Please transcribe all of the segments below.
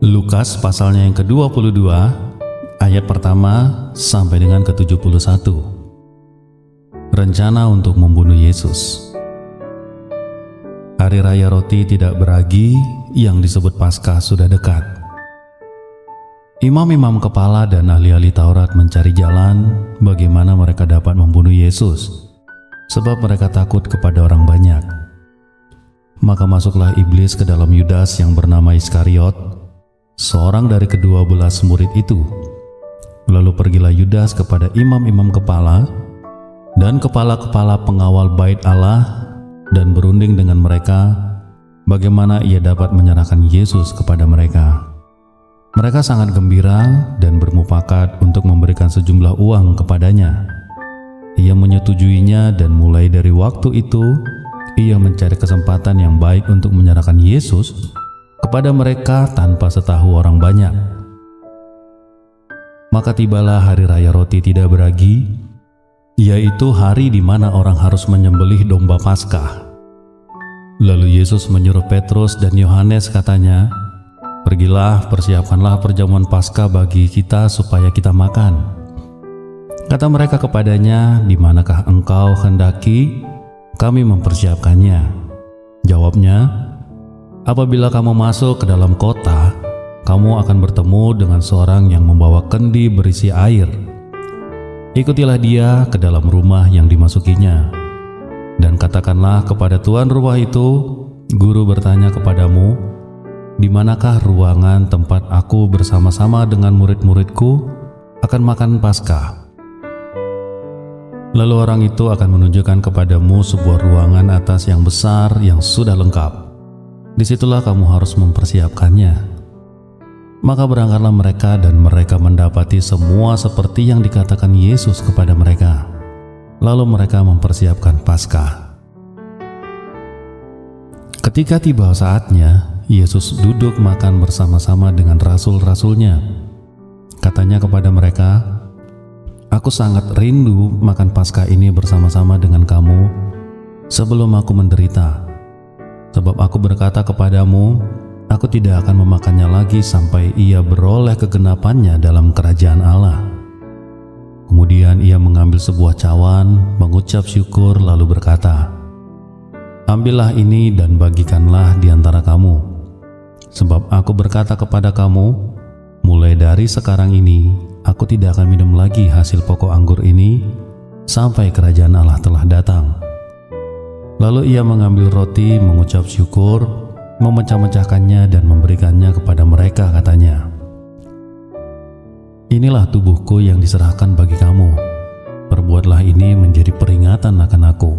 Lukas pasalnya yang ke-22, ayat pertama sampai dengan ke-71. Rencana untuk membunuh Yesus. Hari Raya Roti Tidak Beragi yang disebut Paskah sudah dekat. Imam-imam kepala dan ahli-ahli Taurat mencari jalan bagaimana mereka dapat membunuh Yesus, sebab mereka takut kepada orang banyak. Maka masuklah iblis ke dalam Yudas yang bernama Iskariot, seorang dari ke-12 murid itu. Lalu pergilah Yudas kepada imam-imam kepala dan kepala-kepala pengawal bait Allah dan berunding dengan mereka bagaimana ia dapat menyerahkan Yesus kepada mereka. Mereka sangat gembira dan bermufakat untuk memberikan sejumlah uang kepadanya. Ia menyetujuinya dan mulai dari waktu itu ia mencari kesempatan yang baik untuk menyerahkan Yesus kepada mereka tanpa setahu orang banyak. Maka tibalah hari Raya Roti Tidak Beragi, yaitu hari di mana orang harus menyembelih domba Paskah. Lalu Yesus menyuruh Petrus dan Yohanes, katanya, "Pergilah, persiapkanlah perjamuan Paskah bagi kita supaya kita makan." Kata mereka kepadanya, "Di manakah engkau hendaki kami mempersiapkannya?" Jawabnya, "Apabila kamu masuk ke dalam kota, kamu akan bertemu dengan seorang yang membawa kendi berisi air. Ikutilah dia ke dalam rumah yang dimasukinya, dan katakanlah kepada tuan rumah itu, Guru bertanya kepadamu, di manakah ruangan tempat aku bersama-sama dengan murid-muridku akan makan Paskah? Lalu orang itu akan menunjukkan kepadamu sebuah ruangan atas yang besar yang sudah lengkap. Disitulah kamu harus mempersiapkannya." Maka berangkatlah mereka dan mereka mendapati semua seperti yang dikatakan Yesus kepada mereka. Lalu mereka mempersiapkan Paskah. Ketika tiba saatnya, Yesus duduk makan bersama-sama dengan rasul-rasulnya. Katanya kepada mereka, "Aku sangat rindu makan Paskah ini bersama-sama dengan kamu sebelum aku menderita. Sebab aku berkata kepadamu, aku tidak akan memakannya lagi sampai ia beroleh kegenapannya dalam kerajaan Allah." Kemudian ia mengambil sebuah cawan, mengucap syukur lalu berkata, "Ambillah ini dan bagikanlah di antara kamu. Sebab aku berkata kepada kamu, mulai dari sekarang ini aku tidak akan minum lagi hasil pokok anggur ini sampai kerajaan Allah telah datang." Lalu ia mengambil roti, mengucap syukur, memecah-mecahkannya dan memberikannya kepada mereka, katanya, "Inilah tubuhku yang diserahkan bagi kamu. Perbuatlah ini menjadi peringatan akan aku."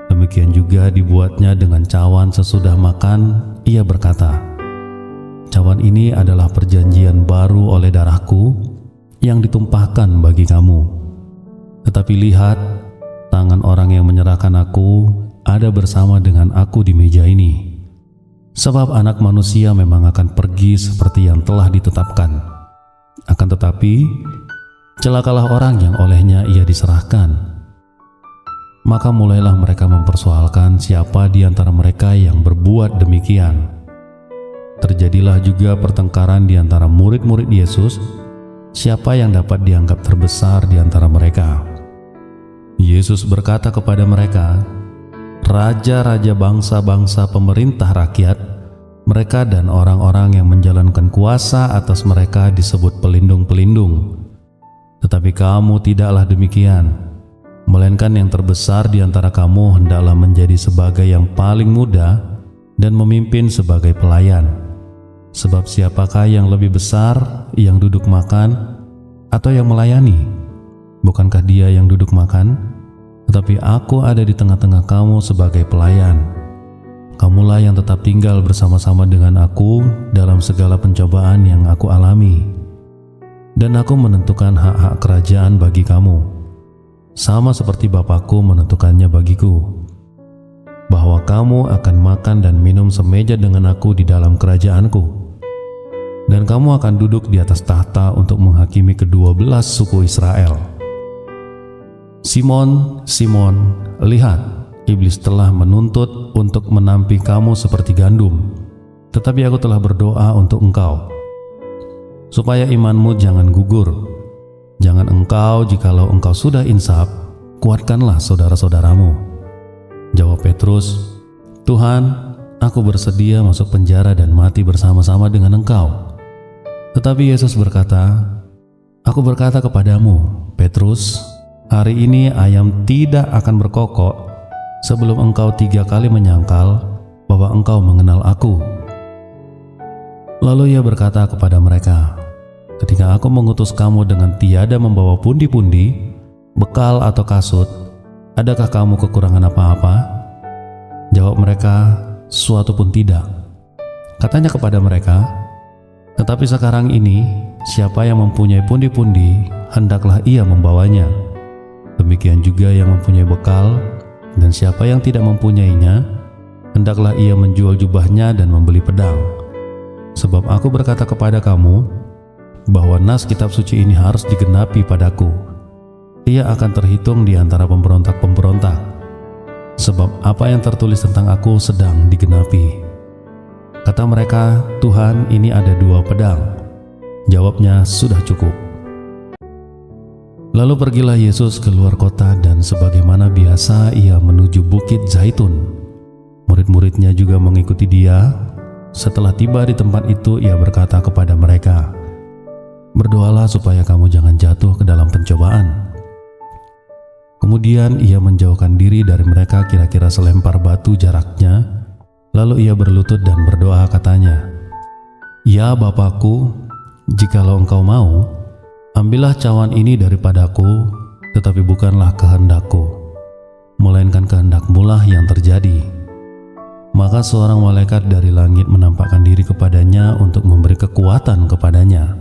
Demikian juga dibuatnya dengan cawan sesudah makan. Ia berkata, "Cawan ini adalah perjanjian baru oleh darahku yang ditumpahkan bagi kamu. Tetapi lihat, tangan orang yang menyerahkan aku ada bersama dengan aku di meja ini. Sebab Anak Manusia memang akan pergi seperti yang telah ditetapkan. Akan tetapi, celakalah orang yang olehnya ia diserahkan." Maka mulailah mereka mempersoalkan siapa di antara mereka yang berbuat demikian. Terjadilah juga pertengkaran di antara murid-murid Yesus, siapa yang dapat dianggap terbesar di antara mereka. Yesus berkata kepada mereka, "Raja-raja bangsa-bangsa pemerintah rakyat, mereka dan orang-orang yang menjalankan kuasa atas mereka disebut pelindung-pelindung. Tetapi kamu tidaklah demikian, melainkan yang terbesar di antara kamu hendaklah menjadi sebagai yang paling muda dan memimpin sebagai pelayan. Sebab siapakah yang lebih besar, yang duduk makan atau yang melayani? Bukankah dia yang duduk makan? Tetapi aku ada di tengah-tengah kamu sebagai pelayan. Kamulah yang tetap tinggal bersama-sama dengan aku dalam segala pencobaan yang aku alami. Dan aku menentukan hak-hak kerajaan bagi kamu, sama seperti Bapakku menentukannya bagiku, bahwa kamu akan makan dan minum semeja dengan aku di dalam kerajaanku. Dan kamu akan duduk di atas tahta untuk menghakimi ke-12 suku Israel. Simon, Simon, lihat, iblis telah menuntut untuk menampi kamu seperti gandum. tetapi aku telah berdoa untuk engkau, supaya imanmu jangan gugur. Jangan engkau, jikalau engkau sudah insaf, kuatkanlah saudara-saudaramu. Jawab Petrus, Tuhan, aku bersedia masuk penjara dan mati bersama-sama dengan engkau. Tetapi Yesus berkata, aku berkata kepadamu, Petrus, hari ini ayam tidak akan berkokok sebelum engkau 3 kali menyangkal bahwa engkau mengenal aku. Lalu ia berkata kepada mereka, ketika aku mengutus kamu dengan tiada membawa pundi-pundi, bekal atau kasut, adakah kamu kekurangan apa-apa? Jawab mereka, suatu pun tidak. Katanya kepada mereka, tetapi sekarang ini, siapa yang mempunyai pundi-pundi, hendaklah ia membawanya. Demikian juga yang mempunyai bekal, dan siapa yang tidak mempunyainya, hendaklah ia menjual jubahnya dan membeli pedang. Sebab aku berkata kepada kamu, bahwa nas kitab suci ini harus digenapi padaku. Ia akan terhitung di antara pemberontak-pemberontak, sebab apa yang tertulis tentang aku sedang digenapi. Kata mereka, Tuhan, ini ada 2 pedang. Jawabnya, sudah cukup. Lalu pergilah Yesus keluar kota dan sebagaimana biasa ia menuju Bukit Zaitun. Murid-muridnya juga mengikuti dia. Setelah tiba di tempat itu, ia berkata kepada mereka, berdoalah supaya kamu jangan jatuh ke dalam pencobaan. Kemudian ia menjauhkan diri dari mereka kira-kira selempar batu jaraknya. Lalu ia berlutut dan berdoa katanya, ya Bapakku, jikalau engkau mau, ambillah cawan ini daripadaku, tetapi bukanlah kehendakku, melainkan kehendak-Mu lah yang terjadi. Maka seorang malaikat dari langit menampakkan diri kepadanya untuk memberi kekuatan kepadanya.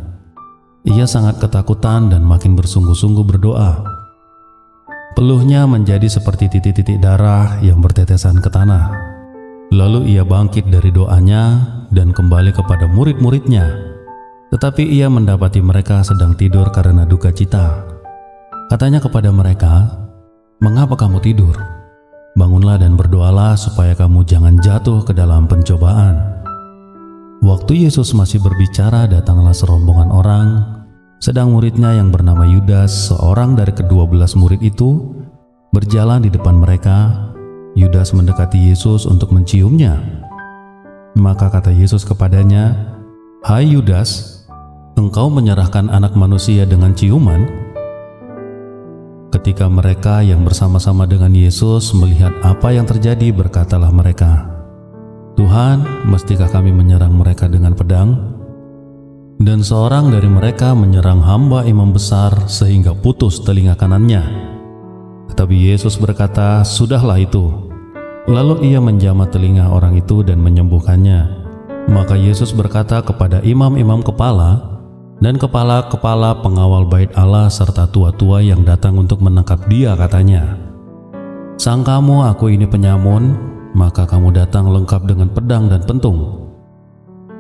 Ia sangat ketakutan dan makin bersungguh-sungguh berdoa. Peluhnya menjadi seperti titik-titik darah yang bertetesan ke tanah. Lalu ia bangkit dari doanya dan kembali kepada murid-muridnya. Tetapi ia mendapati mereka sedang tidur karena duka cita. Katanya kepada mereka, mengapa kamu tidur? Bangunlah dan berdoalah supaya kamu jangan jatuh ke dalam pencobaan. Waktu Yesus masih berbicara, datanglah serombongan orang. Sedang muridnya yang bernama Yudas, seorang dari ke-12 murid itu, berjalan di depan mereka. Yudas mendekati Yesus untuk menciumnya. Maka kata Yesus kepadanya, hai Yudas, engkau menyerahkan Anak Manusia dengan ciuman? Ketika mereka yang bersama-sama dengan Yesus melihat apa yang terjadi, berkatalah mereka, Tuhan, mestikah kami menyerang mereka dengan pedang? Dan seorang dari mereka menyerang hamba imam besar sehingga putus telinga kanannya. Tetapi Yesus berkata, sudahlah itu. Lalu ia menjamah telinga orang itu dan menyembuhkannya. Maka Yesus berkata kepada imam-imam kepala dan kepala-kepala pengawal bait Allah serta tua-tua yang datang untuk menangkap dia, katanya, sangkamu aku ini penyamun, maka kamu datang lengkap dengan pedang dan pentung.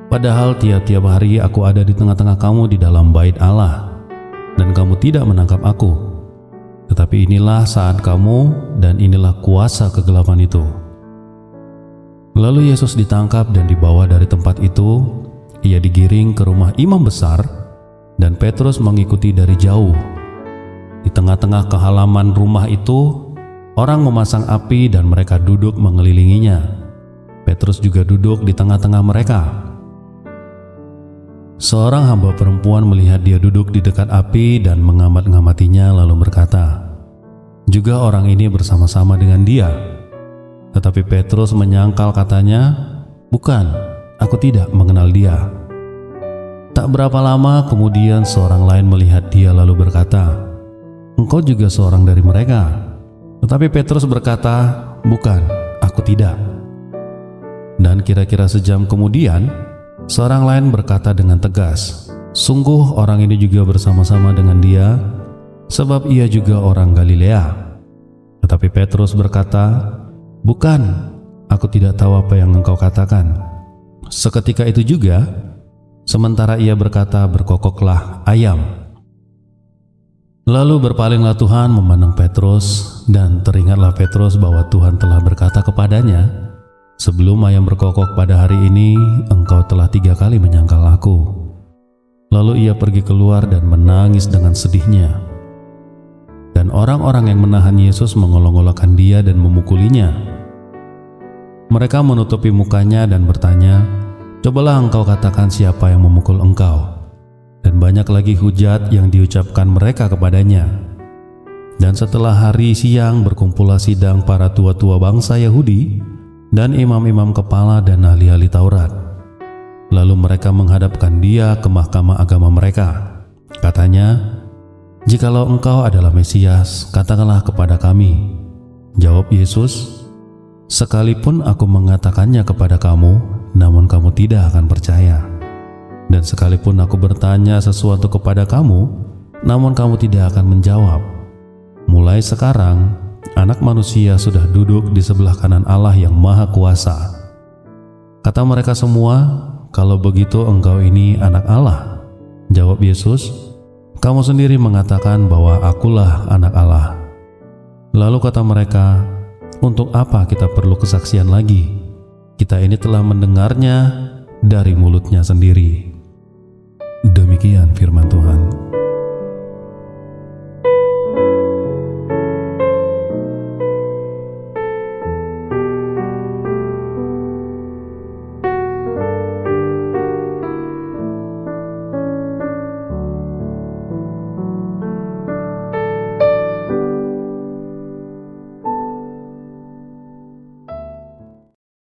Padahal tiap-tiap hari aku ada di tengah-tengah kamu di dalam bait Allah, dan kamu tidak menangkap aku. Tetapi inilah saat kamu, dan inilah kuasa kegelapan itu. Lalu Yesus ditangkap dan dibawa dari tempat itu. Ia digiring ke rumah imam besar, dan Petrus mengikuti dari jauh. Di tengah-tengah kehalaman rumah itu, orang memasang api dan mereka duduk mengelilinginya. Petrus juga duduk di tengah-tengah mereka. Seorang hamba perempuan melihat dia duduk di dekat api dan mengamat-ngamatinya, lalu berkata, juga orang ini bersama-sama dengan dia. Tetapi Petrus menyangkal, katanya, bukan, aku tidak mengenal dia. Tak berapa lama kemudian seorang lain melihat dia lalu berkata, engkau juga seorang dari mereka. Tetapi Petrus berkata, bukan, aku tidak. Dan kira-kira sejam kemudian, seorang lain berkata dengan tegas, sungguh orang ini juga bersama-sama dengan dia, sebab ia juga orang Galilea. Tetapi Petrus berkata, bukan, aku tidak tahu apa yang engkau katakan. Seketika itu juga, sementara ia berkata, berkokoklah ayam. Lalu berpalinglah Tuhan memandang Petrus, dan teringatlah Petrus bahwa Tuhan telah berkata kepadanya, Sebelum ayam berkokok pada hari ini, engkau telah 3 kali menyangkal aku." Lalu ia pergi keluar dan menangis dengan sedihnya. Dan orang-orang yang menahan Yesus mengolok-olokkan dia dan memukulinya. Mereka menutupi mukanya dan bertanya, "Cobalah engkau katakan siapa yang memukul engkau." Dan banyak lagi hujat yang diucapkan mereka kepadanya. Dan setelah hari siang berkumpullah sidang para tua-tua bangsa Yahudi dan imam-imam kepala dan ahli-ahli Taurat. Lalu mereka menghadapkan dia ke mahkamah agama mereka. Katanya, "Jikalau engkau adalah Mesias, katakanlah kepada kami." Jawab Yesus, "Sekalipun aku mengatakannya kepada kamu, namun kamu tidak akan percaya. Dan sekalipun aku bertanya sesuatu kepada kamu, namun kamu tidak akan menjawab. Mulai sekarang, Anak Manusia sudah duduk di sebelah kanan Allah yang Maha Kuasa." Kata mereka semua, "Kalau begitu engkau ini anak Allah." Jawab Yesus, "Kamu sendiri mengatakan bahwa akulah anak Allah." Lalu kata mereka, "Untuk apa kita perlu kesaksian lagi? Kita ini telah mendengarnya dari mulutnya sendiri." Demikian firman Tuhan.